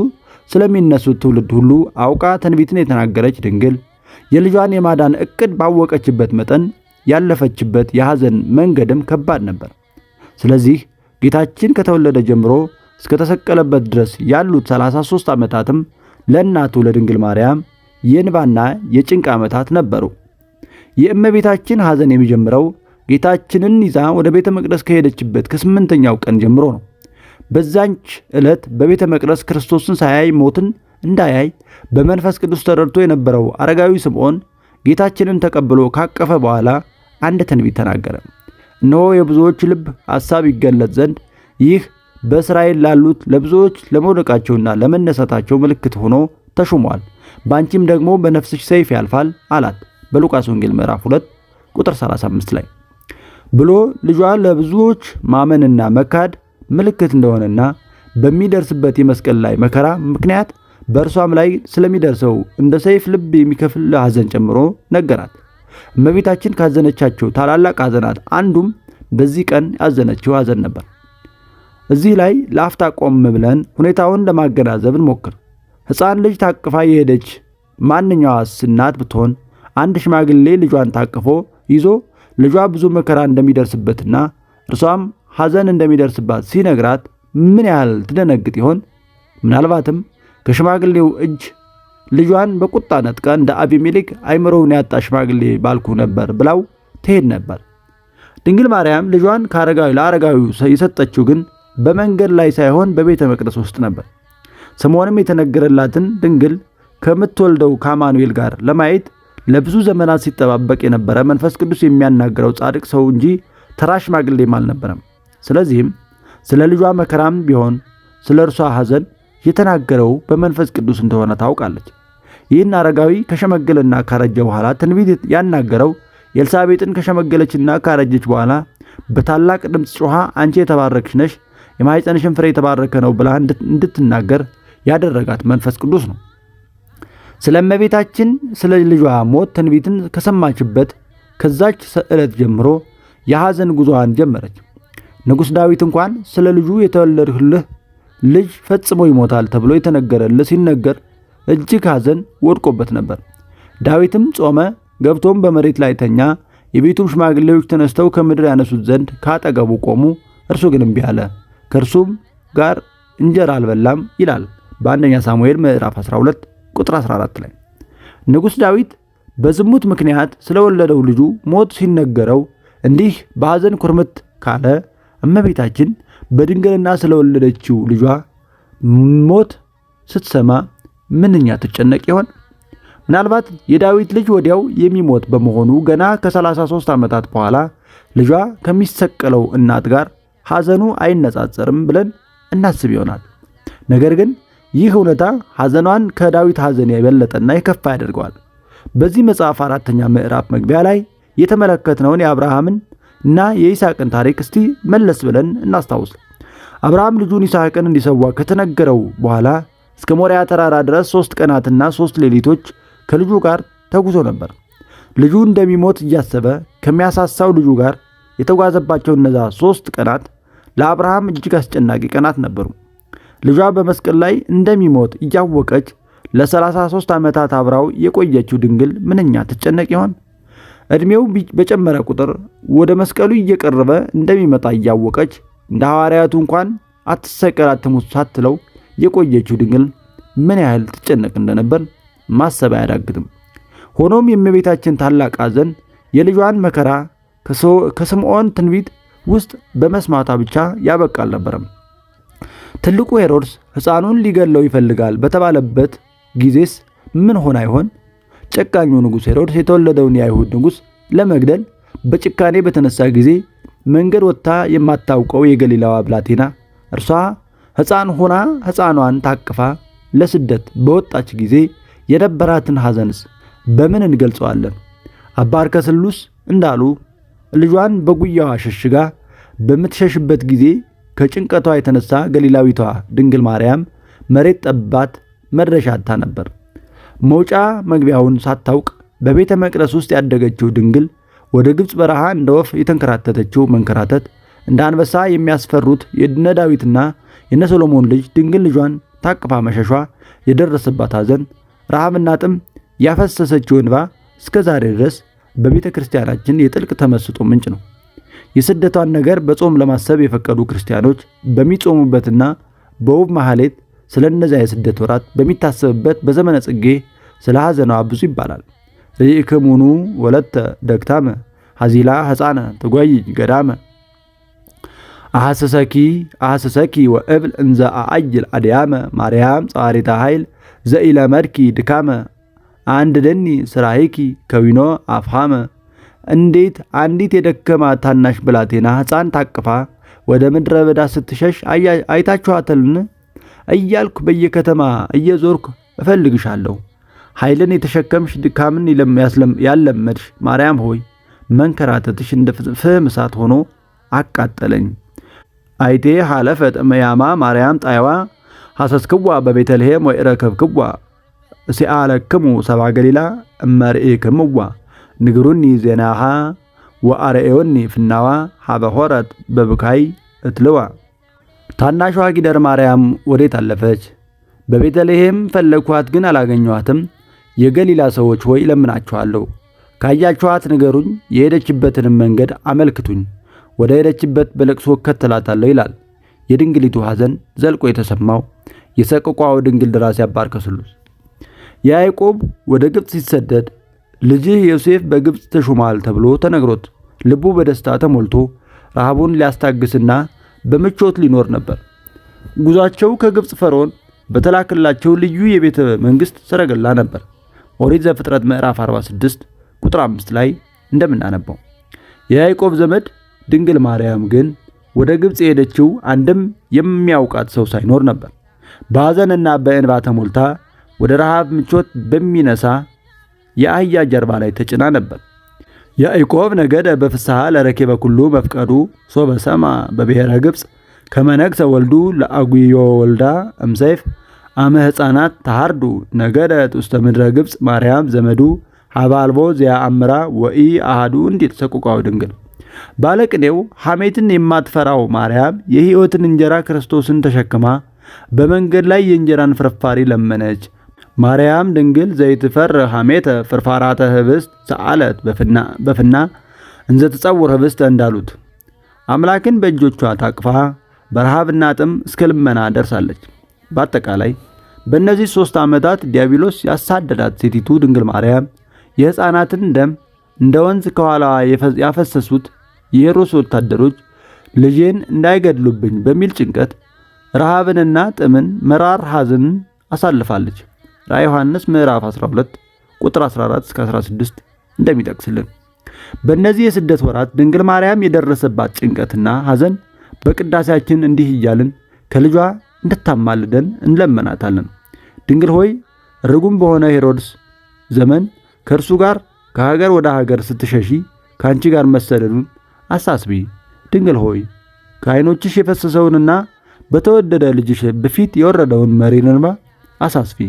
ስለሚነሱት ትውልድ ሁሉ አውቃ ትንቢትን የተናገረች ድንግል፣ የልጇን የማዳን ዕቅድ ባወቀችበት መጠን ያለፈችበት የሐዘን መንገድም ከባድ ነበር። ስለዚህ ጌታችን ከተወለደ ጀምሮ እስከተሰቀለበት ድረስ ያሉት 33 ዓመታትም ለእናቱ ለድንግል ማርያም የእንባና የጭንቅ ዓመታት ነበሩ። የእመቤታችን ሐዘን የሚጀምረው ጌታችንን ይዛ ወደ ቤተ መቅደስ ከሄደችበት ከ8ኛው ቀን ጀምሮ ነው። በዛንች ዕለት በቤተ መቅደስ ክርስቶስን ሳያይ ሞትን እንዳያይ በመንፈስ ቅዱስ ተረድቶ የነበረው አረጋዊ ስምዖን ጌታችንን ተቀብሎ ካቀፈ በኋላ አንድ ትንቢት ተናገረ። እነሆ የብዙዎች ልብ ሐሳብ ይገለጥ ዘንድ ይህ በእስራኤል ላሉት ለብዙዎች ለመውደቃቸውና ለመነሳታቸው ምልክት ሆኖ ተሹሟል። በአንቺም ደግሞ በነፍስሽ ሰይፍ ያልፋል አላት። በሉቃስ ወንጌል ምዕራፍ 2 ቁጥር 35 ላይ ብሎ ልጇ ለብዙዎች ማመንና መካድ ምልክት እንደሆነና በሚደርስበት የመስቀል ላይ መከራ ምክንያት በእርሷም ላይ ስለሚደርሰው እንደ ሰይፍ ልብ የሚከፍል ሐዘን ጨምሮ ነገራት። እመቤታችን ካዘነቻቸው ታላላቅ ሐዘናት አንዱም በዚህ ቀን ያዘነችው ሐዘን ነበር። እዚህ ላይ ለአፍታ ቆም ብለን ሁኔታውን ለማገናዘብ እንሞክር። ሕፃን ልጅ ታቅፋ የሄደች ማንኛዋስ እናት ብትሆን አንድ ሽማግሌ ልጇን ታቅፎ ይዞ ልጇ ብዙ መከራ እንደሚደርስበትና እርሷም ሐዘን እንደሚደርስባት ሲነግራት ምን ያህል ትደነግጥ ይሆን? ምናልባትም ከሽማግሌው እጅ ልጇን በቁጣ ነጥቃ እንደ አቢሜሌክ አይምሮውን ያጣ ሽማግሌ ባልኩ ነበር ብላው ትሄድ ነበር። ድንግል ማርያም ልጇን ለአረጋዊው የሰጠችው ግን በመንገድ ላይ ሳይሆን በቤተ መቅደስ ውስጥ ነበር። ስምዖንም የተነገረላትን ድንግል ከምትወልደው ከአማኑኤል ጋር ለማየት ለብዙ ዘመናት ሲጠባበቅ የነበረ መንፈስ ቅዱስ የሚያናገረው ጻድቅ ሰው እንጂ ተራ ሽማግሌም አልነበረም። ስለዚህም ስለ ልጇ መከራም ቢሆን ስለ እርሷ ሐዘን የተናገረው በመንፈስ ቅዱስ እንደሆነ ታውቃለች። ይህን አረጋዊ ከሸመገለና ካረጀ በኋላ ትንቢት ያናገረው ኤልሳቤጥን ከሸመገለችና ካረጀች በኋላ በታላቅ ድምፅ ጮኻ አንቺ የተባረክሽ ነሽ፣ የማኅፀንሽን ፍሬ የተባረከ ነው ብላ እንድትናገር ያደረጋት መንፈስ ቅዱስ ነው። ስለ እመቤታችን ስለ ልጇ ሞት ትንቢትን ከሰማችበት ከዛች ዕለት ጀምሮ የሐዘን ጉዞዋን ጀመረች። ንጉሥ ዳዊት እንኳን ስለ ልጁ የተወለድህልህ ልጅ ፈጽሞ ይሞታል ተብሎ የተነገረልህ ሲነገር እጅግ ሐዘን ወድቆበት ነበር። ዳዊትም ጾመ፣ ገብቶም በመሬት ላይ ተኛ። የቤቱም ሽማግሌዎች ተነስተው ከምድር ያነሱት ዘንድ ካጠገቡ ቆሙ። እርሱ ግን እምቢ አለ፣ ከእርሱም ጋር እንጀራ አልበላም ይላል በአንደኛ ሳሙኤል ምዕራፍ 12 ቁጥር 14 ላይ። ንጉሥ ዳዊት በዝሙት ምክንያት ስለወለደው ልጁ ሞት ሲነገረው እንዲህ በሐዘን ኩርምት ካለ፣ እመቤታችን በድንግልና ስለወለደችው ልጇ ሞት ስትሰማ ምንኛ ትጨነቅ ይሆን? ምናልባት የዳዊት ልጅ ወዲያው የሚሞት በመሆኑ ገና ከ33 ዓመታት በኋላ ልጇ ከሚሰቀለው እናት ጋር ሐዘኑ አይነጻጸርም ብለን እናስብ ይሆናል። ነገር ግን ይህ እውነታ ሐዘኗን ከዳዊት ሐዘን የበለጠና የከፋ ያደርገዋል። በዚህ መጽሐፍ 4ኛ ምዕራፍ መግቢያ ላይ የተመለከትነውን የአብርሃምን እና የይስሐቅን ታሪክ እስቲ መለስ ብለን እናስታውስ። አብርሃም ልጁን ይስሐቅን እንዲሰዋ ከተነገረው በኋላ እስከ ሞሪያ ተራራ ድረስ 3 ቀናትና 3 ሌሊቶች ከልጁ ጋር ተጉዞ ነበር። ልጁ እንደሚሞት እያሰበ ከሚያሳሳው ልጁ ጋር የተጓዘባቸው እነዛ 3 ቀናት ለአብርሃም እጅግ አስጨናቂ ቀናት ነበሩ። ልጇ በመስቀል ላይ እንደሚሞት እያወቀች ለ33 ዓመታት አብራው የቆየችው ድንግል ምንኛ ትጨነቅ ይሆን? ዕድሜው በጨመረ ቁጥር ወደ መስቀሉ እየቀረበ እንደሚመጣ እያወቀች እንደ ሐዋርያቱ እንኳን አትሰቀል አትሙት ሳትለው የቆየችው ድንግል ምን ያህል ትጨነቅ እንደነበር ማሰብ አያዳግትም። ሆኖም የእመቤታችን ታላቅ ሐዘን የልጇን መከራ ከስምዖን ትንቢት ውስጥ በመስማቷ ብቻ ያበቃ አልነበረም። ትልቁ ሄሮድስ ሕፃኑን ሊገለው ይፈልጋል በተባለበት ጊዜስ ምን ሆና ይሆን? ጨካኙ ንጉሥ ሄሮድስ የተወለደውን የአይሁድ ንጉሥ ለመግደል በጭካኔ በተነሳ ጊዜ መንገድ ወጥታ የማታውቀው የገሊላዋ ብላቴና እርሷ ሕፃን ሆና ሕፃኗን ታቅፋ ለስደት በወጣች ጊዜ የነበራትን ሐዘንስ በምን እንገልጸዋለን? አባ አርከስሉስ እንዳሉ ልጇን በጉያዋ ሸሽጋ በምትሸሽበት ጊዜ ከጭንቀቷ የተነሳ ገሊላዊቷ ድንግል ማርያም መሬት ጠባት መድረሻ አጥታ ነበር። መውጫ መግቢያውን ሳታውቅ በቤተ መቅደስ ውስጥ ያደገችው ድንግል ወደ ግብፅ በረሃ እንደ ወፍ የተንከራተተችው መንከራተት፣ እንደ አንበሳ የሚያስፈሩት የነ ዳዊትና የነ ሰሎሞን ልጅ ድንግል ልጇን ታቅፋ መሸሿ፣ የደረሰባት ሐዘን፣ ረሃብና ጥም፣ ያፈሰሰችው እንባ እስከ ዛሬ ድረስ በቤተ ክርስቲያናችን የጥልቅ ተመስጦ ምንጭ ነው። የስደቷን ነገር በጾም ለማሰብ የፈቀዱ ክርስቲያኖች በሚጾሙበትና በውብ ማህሌት ስለ እነዚያ የስደት ወራት በሚታሰብበት በዘመነ ጽጌ ስለ ሐዘኗ ብዙ ይባላል። ርኢክሙኑ ወለተ ደግታመ ሐዚላ ሕፃነ ትጓይጅ ገዳመ አሐሰሰኪ ወእብል እንዘ አአይል አድያመ ማርያም ጻሪታ ኃይል ዘኢለመድኪ ድካመ አንድ ደኒ ስራሂኪ ከዊኖ አፍሃመ። እንዴት አንዲት የደከማ ታናሽ ብላቴና ሕፃን ታቅፋ ወደ ምድረ በዳ ስትሸሽ አይታችኋታልን? እያልኩ በየከተማ እየዞርኩ እፈልግሻለሁ። ኃይልን የተሸከምሽ ድካምን ያለመድሽ ማርያም ሆይ መንከራተትሽ እንደ ፍም እሳት ሆኖ አቃጠለኝ። አይቴ ሐለፈ ጥመያማ ማርያም ጣይዋ ሐሰስክዋ በቤተልሔም ወኢረከብክዋ ሲአለክሙ ሰብአ ገሊላ እመርኢክምዋ ንግሩኒ ዜናሃ ወአርኤዮኒ ፍናዋ ሀበ ሆረት በብካይ እትልዋ። ታናሿ ጊደር ማርያም ወዴት አለፈች? በቤተልሔም ፈለግኳት ግን አላገኘኋትም። የገሊላ ሰዎች ሆይ ለምናችኋለሁ፣ ካያችኋት ንገሩኝ፣ የሄደችበትንም መንገድ አመልክቱኝ፣ ወደ ሄደችበት በለቅሶ እከተላታለሁ ይላል የድንግሊቱ ሐዘን ዘልቆ የተሰማው የሰቆቃወ ድንግል ደራሲ አባ አርከስሉስ። ያዕቆብ ወደ ግብፅ ሲሰደድ ልጅህ ዮሴፍ በግብፅ ተሾሟል ተብሎ ተነግሮት ልቡ በደስታ ተሞልቶ ረሃቡን ሊያስታግስና በምቾት ሊኖር ነበር። ጉዟቸው ከግብፅ ፈርዖን በተላከላቸው ልዩ የቤተ መንግሥት ሰረገላ ነበር። ኦሪት ዘፍጥረት ምዕራፍ 46 ቁጥር 5 ላይ እንደምናነበው የያዕቆብ ዘመድ ድንግል ማርያም ግን ወደ ግብፅ የሄደችው አንድም የሚያውቃት ሰው ሳይኖር ነበር። በሐዘንና በእንባ ተሞልታ ወደ ረሃብ ምቾት በሚነሳ የአህያ ጀርባ ላይ ተጭና ነበር። ያዕቆብ ነገደ በፍስሐ ለረኬበ ኩሉ መፍቀዱ ሶበ ሰማ በብሔረ ግብፅ ከመነግሰ ወልዱ ለአጉዮ ወልዳ እምሰይፍ አመ ሕፃናት ተሃርዱ ነገደ ውስተ ምድረ ግብፅ ማርያም ዘመዱ ሀበ አልቦ ዚያ አምራ ወኢ አሃዱ እንዴት ሰቆቃወ ድንግል። ባለቅኔው ሐሜትን የማትፈራው ማርያም የሕይወትን እንጀራ ክርስቶስን ተሸክማ በመንገድ ላይ የእንጀራን ፍርፋሪ ለመነች። ማርያም ድንግል ዘይትፈር ሐሜተ ፍርፋራተ ህብስት ሰአለት በፍና እንዘ ትጸውር ህብስተ እንዳሉት አምላክን በእጆቿ ታቅፋ በረሃብና ጥም እስከ ልመና ደርሳለች። በአጠቃላይ በእነዚህ 3 ዓመታት ዲያብሎስ ያሳደዳት ሴቲቱ ድንግል ማርያም የሕፃናትን ደም እንደ ወንዝ ከኋላዋ ያፈሰሱት የሄሮድስ ወታደሮች ልጄን እንዳይገድሉብኝ በሚል ጭንቀት ረሃብንና ጥምን መራር ሐዘንን አሳልፋለች። ራዕየ ዮሐንስ ምዕራፍ 12 ቁጥር 14 እስከ 16 እንደሚጠቅስልን በእነዚህ የስደት ወራት ድንግል ማርያም የደረሰባት ጭንቀትና ሐዘን በቅዳሴያችን እንዲህ እያልን ከልጇ እንድታማልደን እንለመናታለን። ድንግል ሆይ ርጉም በሆነ ሄሮድስ ዘመን ከእርሱ ጋር ከሀገር ወደ ሀገር ስትሸሺ ከአንቺ ጋር መሰደዱን አሳስቢ። ድንግል ሆይ ከዓይኖችሽ የፈሰሰውንና በተወደደ ልጅሽ በፊት የወረደውን መሪር እንባ አሳስቢ።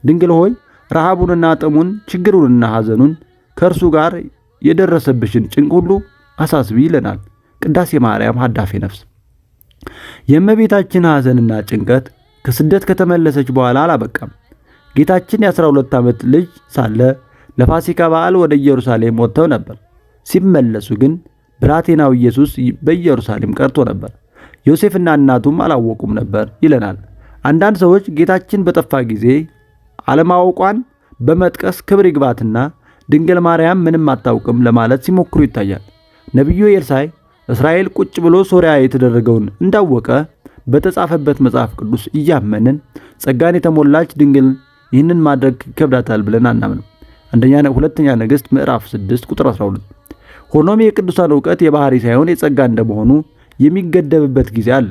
ድንግል ሆይ ረሃቡንና ጥሙን ችግሩንና ሐዘኑን ከእርሱ ጋር የደረሰብሽን ጭንቅ ሁሉ አሳስቢ ይለናል ቅዳሴ ማርያም ሀዳፌ ነፍስ። የእመቤታችን ሐዘንና ጭንቀት ከስደት ከተመለሰች በኋላ አላበቃም። ጌታችን የ12 ዓመት ልጅ ሳለ ለፋሲካ በዓል ወደ ኢየሩሳሌም ወጥተው ነበር። ሲመለሱ ግን ብላቴናው ኢየሱስ በኢየሩሳሌም ቀርቶ ነበር። ዮሴፍና እናቱም አላወቁም ነበር ይለናል። አንዳንድ ሰዎች ጌታችን በጠፋ ጊዜ አለማወቋን በመጥቀስ ክብር ይግባትና ድንግል ማርያም ምንም አታውቅም ለማለት ሲሞክሩ ይታያል። ነቢዩ ኤልሳዕ እስራኤል ቁጭ ብሎ ሶርያ የተደረገውን እንዳወቀ በተጻፈበት መጽሐፍ ቅዱስ እያመንን ጸጋን የተሞላች ድንግል ይህንን ማድረግ ይከብዳታል ብለን አናምንም። ሁለተኛ ነገሥት ምዕራፍ 6 ቁጥር 12። ሆኖም የቅዱሳን ዕውቀት የባህሪ ሳይሆን የጸጋ እንደመሆኑ የሚገደብበት ጊዜ አለ።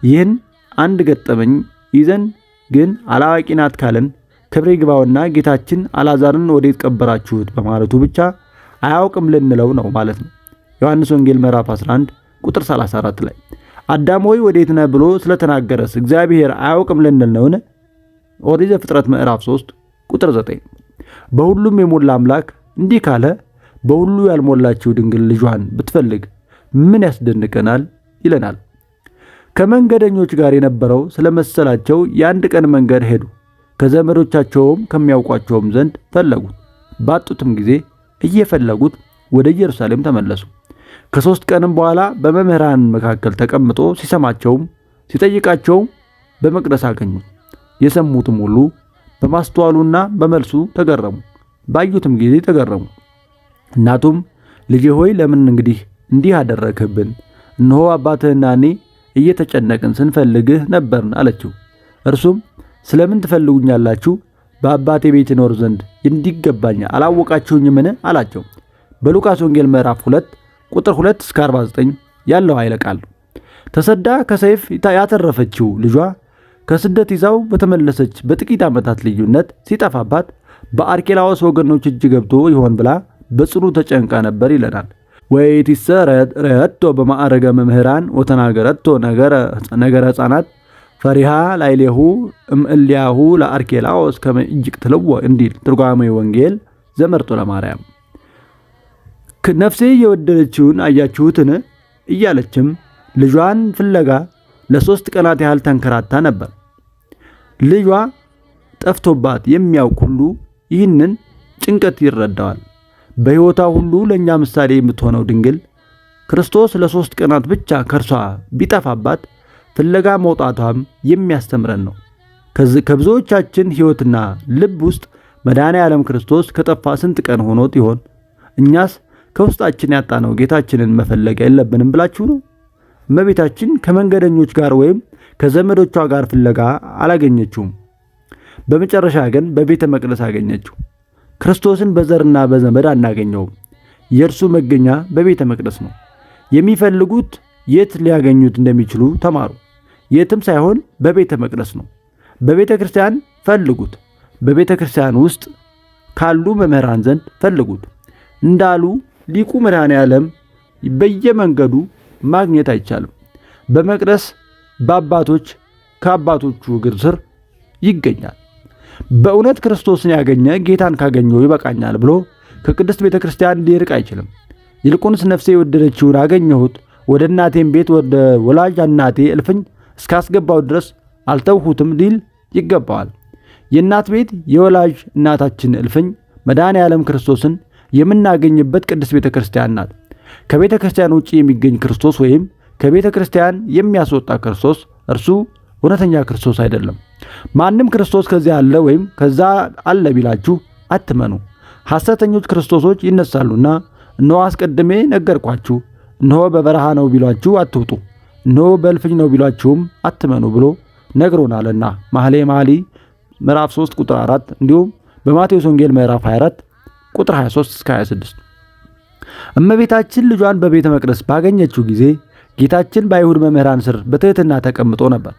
ይህን አንድ ገጠመኝ ይዘን ግን አላዋቂ ናት ካለን ክብር ይግባውና ጌታችን አልዓዛርን ወዴት ቀበራችሁት በማለቱ ብቻ አያውቅም ልንለው ነው ማለት ነው። ዮሐንስ ወንጌል ምዕራፍ 11 ቁጥር 34 ላይ አዳም ሆይ ወዴት ነህ ብሎ ስለተናገረስ እግዚአብሔር አያውቅም ልንል ነውን? ኦሪት ዘፍጥረት ምዕራፍ 3 ቁጥር 9። በሁሉም የሞላ አምላክ እንዲህ ካለ በሁሉ ያልሞላችው ድንግል ልጇን ብትፈልግ ምን ያስደንቀናል ይለናል። ከመንገደኞች ጋር የነበረው ስለመሰላቸው የአንድ ቀን መንገድ ሄዱ። ከዘመዶቻቸውም ከሚያውቋቸውም ዘንድ ፈለጉት። ባጡትም ጊዜ እየፈለጉት ወደ ኢየሩሳሌም ተመለሱ። ከ3 ቀንም በኋላ በመምህራን መካከል ተቀምጦ ሲሰማቸውም ሲጠይቃቸውም በመቅደስ አገኙት። የሰሙትም ሁሉ በማስተዋሉና በመልሱ ተገረሙ። ባዩትም ጊዜ ተገረሙ። እናቱም ልጄ ሆይ ለምን እንዲህ አደረግህብን? እነሆ አባትህና እኔ እየተጨነቅን ስንፈልግህ ነበርን አለችው። እርሱም ስለምን ትፈልጉኛላችሁ? በአባቴ ቤት እኖር ዘንድ እንዲገባኝ አላወቃችሁኝምን? አላቸው። በሉቃስ ወንጌል ምዕራፍ 2 ቁጥር 2 እስከ 49 ያለው ኃይለ ቃል። ተሰዳ ከሰይፍ ያተረፈችው ልጇ ከስደት ይዛው በተመለሰች በጥቂት ዓመታት ልዩነት ሲጠፋባት በአርኬላዎስ ወገኖች እጅ ገብቶ ይሆን ብላ በጽኑ ተጨንቃ ነበር ይለናል። ወይቲሰ ረቶ በማዕረገ መምህራን ወተናገረቶ ነገረ ሕፃናት ፈሪሃ ላይሌሁ እምእልያሁ ለአርኬላዎስ ከመ ኢይቅትልዎ እንዲል ትርጓሜ ወንጌል ዘመርጦ ለማርያም። ነፍሴ የወደደችውን አያችሁትን እያለችም ልጇን ፍለጋ ለ3 ቀናት ያህል ተንከራታ ነበር። ልጇ ጠፍቶባት የሚያውቅ ሁሉ ይህንን ጭንቀት ይረዳዋል። በሕይወቷ ሁሉ ለእኛ ምሳሌ የምትሆነው ድንግል ክርስቶስ ለ3 ቀናት ብቻ ከእርሷ ቢጠፋባት ፍለጋ መውጣቷም የሚያስተምረን ነው። ከብዙዎቻችን ሕይወትና ልብ ውስጥ መድኃኔ ዓለም ክርስቶስ ከጠፋ ስንት ቀን ሆኖት ይሆን? እኛስ ከውስጣችን ያጣነው ጌታችንን መፈለግ የለብንም ብላችሁ ነው? እመቤታችን ከመንገደኞች ጋር ወይም ከዘመዶቿ ጋር ፍለጋ አላገኘችውም። በመጨረሻ ግን በቤተ መቅደስ አገኘችው። ክርስቶስን በዘርና በዘመድ አናገኘውም። የእርሱ መገኛ በቤተ መቅደስ ነው። የሚፈልጉት የት ሊያገኙት እንደሚችሉ ተማሩ። የትም ሳይሆን በቤተ መቅደስ ነው። በቤተ ክርስቲያን ፈልጉት። በቤተ ክርስቲያን ውስጥ ካሉ መምህራን ዘንድ ፈልጉት እንዳሉ ሊቁ መድኃኔ ዓለም በየመንገዱ ማግኘት አይቻልም። በመቅደስ በአባቶች ከአባቶቹ እግር ስር ይገኛል። በእውነት ክርስቶስን ያገኘ ጌታን ካገኘው ይበቃኛል ብሎ ከቅድስት ቤተ ክርስቲያን ሊርቅ አይችልም። ይልቁንስ ነፍሴ የወደደችውን አገኘሁት፣ ወደ እናቴም ቤት ወደ ወላጅ እናቴ እልፍኝ እስካስገባው ድረስ አልተውሁትም ሊል ይገባዋል። የእናት ቤት የወላጅ እናታችን እልፍኝ መድኃኔ ዓለም ክርስቶስን የምናገኝበት ቅድስት ቤተ ክርስቲያን ናት። ከቤተ ክርስቲያን ውጪ የሚገኝ ክርስቶስ ወይም ከቤተ ክርስቲያን የሚያስወጣ ክርስቶስ እርሱ እውነተኛ ክርስቶስ አይደለም። ማንም ክርስቶስ ከዚያ አለ ወይም ከዛ አለ ቢላችሁ አትመኑ። ሐሰተኞች ክርስቶሶች ይነሳሉና እነሆ አስቀድሜ ነገርኳችሁ፣ እነሆ በበረሃ ነው ቢሏችሁ አትውጡ፣ እነሆ በእልፍኝ ነው ቢሏችሁም አትመኑ ብሎ ነግሮናልና መኃልየ መኃልይ ምዕራፍ 3 ቁጥር 4 እንዲሁም በማቴዎስ ወንጌል ምዕራፍ 24 ቁጥር 23 እስከ 26። እመቤታችን ልጇን በቤተ መቅደስ ባገኘችው ጊዜ ጌታችን በአይሁድ መምህራን ስር በትሕትና ተቀምጦ ነበር።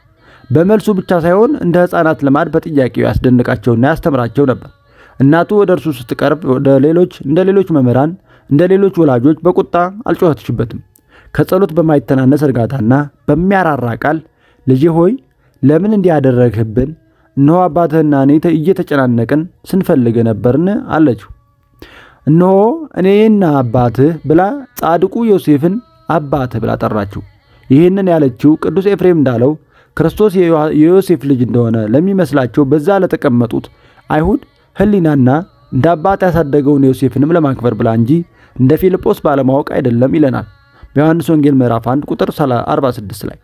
በመልሱ ብቻ ሳይሆን እንደ ሕፃናት ልማድ በጥያቄው ያስደንቃቸውና ያስተምራቸው ነበር። እናቱ ወደ እርሱ ስትቀርብ እንደ ሌሎች መምህራን እንደ ሌሎች ወላጆች በቁጣ አልጮኸችበትም። ከጸሎት በማይተናነስ እርጋታና በሚያራራ ቃል ልጄ ሆይ ለምን እንዲህ ያደረግህብን? እነሆ አባትህና እኔ እየተጨናነቅን ስንፈልግ ነበርን አለችው። እነሆ እኔና አባትህ ብላ ጻድቁ ዮሴፍን አባትህ ብላ ጠራችው። ይህንን ያለችው ቅዱስ ኤፍሬም እንዳለው ክርስቶስ የዮሴፍ ልጅ እንደሆነ ለሚመስላቸው በዛ ለተቀመጡት አይሁድ ሕሊናና እንደ አባት ያሳደገውን ዮሴፍንም ለማክበር ብላ እንጂ እንደ ፊልጶስ ባለማወቅ አይደለም ይለናል በዮሐንስ ወንጌል ምዕራፍ 1 ቁጥር 46 ላይ።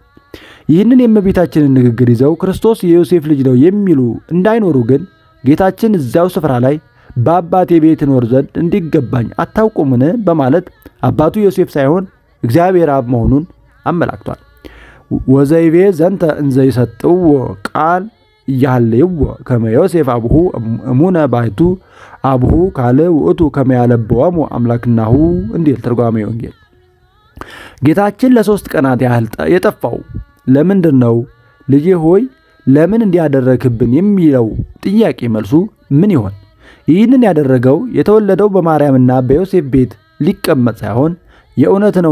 ይህንን የእመቤታችንን ንግግር ይዘው ክርስቶስ የዮሴፍ ልጅ ነው የሚሉ እንዳይኖሩ ግን ጌታችን እዚያው ስፍራ ላይ በአባቴ ቤት እኖር ዘንድ እንዲገባኝ አታውቁምን በማለት አባቱ ዮሴፍ ሳይሆን እግዚአብሔር አብ መሆኑን አመላክቷል። ወዘይቤ ዘንተ እንዘ ይሰጥዎ ቃል እያሃልይዎ ከመ ዮሴፍ አቡሁ እሙነ ባሕቱ አቡሁ ካልእ ውእቱ ከመ ያለብዎሙ አምላክናሁ እንዲል ትርጓሜ ወንጌል። ጌታችን ለ3 ቀናት ያህል የጠፋው ለምንድን ነው? ልጄ ሆይ ለምን እንዲያደረክብን የሚለው ጥያቄ መልሱ ምን ይሆን? ይህንን ያደረገው የተወለደው በማርያምና በዮሴፍ ቤት ሊቀመጥ ሳይሆን የእውነትን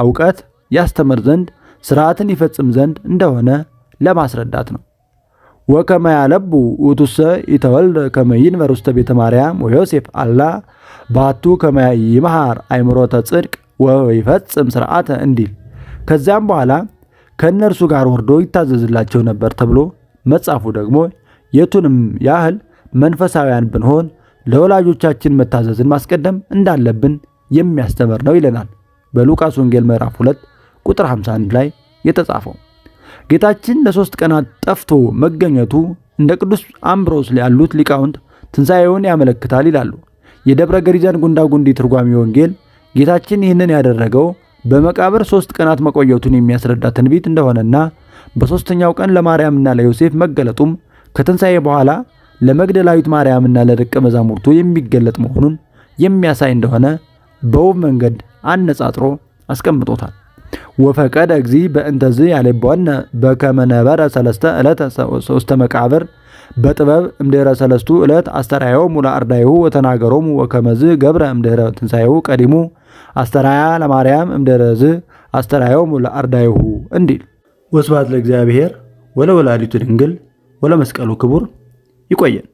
እውቀት ያስተምር ዘንድ ሥርዓትን ይፈጽም ዘንድ እንደሆነ ለማስረዳት ነው። ወከመ ያለቡ ውእቱሰ ኢተወልደ ከመ ይንበር ውስተ ቤተ ማርያም ወዮሴፍ አላ ባቱ ከመ ይምሃር አእምሮተ ጽድቅ ወይፈጽም ሥርዓተ እንዲል ከዚያም በኋላ ከእነርሱ ጋር ወርዶ ይታዘዝላቸው ነበር ተብሎ መጽሐፉ ደግሞ የቱንም ያህል መንፈሳውያን ብንሆን ለወላጆቻችን መታዘዝን ማስቀደም እንዳለብን የሚያስተምር ነው ይለናል በሉቃስ ወንጌል ምዕራፍ 2 ቁጥር 51 ላይ የተጻፈው። ጌታችን ለ3 ቀናት ጠፍቶ መገኘቱ እንደ ቅዱስ አምብሮስ ያሉት ሊቃውንት ትንሣኤውን ያመለክታል ይላሉ። የደብረ ገሪዛን ጉንዳጉንዲ ትርጓሜ ወንጌል ጌታችን ይህንን ያደረገው በመቃብር 3 ቀናት መቆየቱን የሚያስረዳ ትንቢት እንደሆነና በ3ኛው ቀን ለማርያምና ለዮሴፍ መገለጡም ከትንሣኤ በኋላ ለመግደላዊት ማርያምና ለደቀ መዛሙርቱ የሚገለጥ መሆኑን የሚያሳይ እንደሆነ በውብ መንገድ አነጻጽሮ አስቀምጦታል። ወፈቀደ እግዚ በእንተዝ ያለበወነ በከመ ነበረ 3 ዕለተ ውስተ መቃብር በጥበብ እምድኅረ 3 ዕለት አስተርአዮሙ ለአርዳኢሁ ወተናገሮሙ ወከመዝ ገብረ እምድኅረ ትንሣኤሁ ቀዲሙ አስተርአያ ለማርያም እምድኅረዝ አስተርአዮሙ ለአርዳኢሁ እንዲል። ወስብሐት ለእግዚአብሔር ወለወላዲቱ ድንግል ወለመስቀሉ ክቡር። ይቆየን።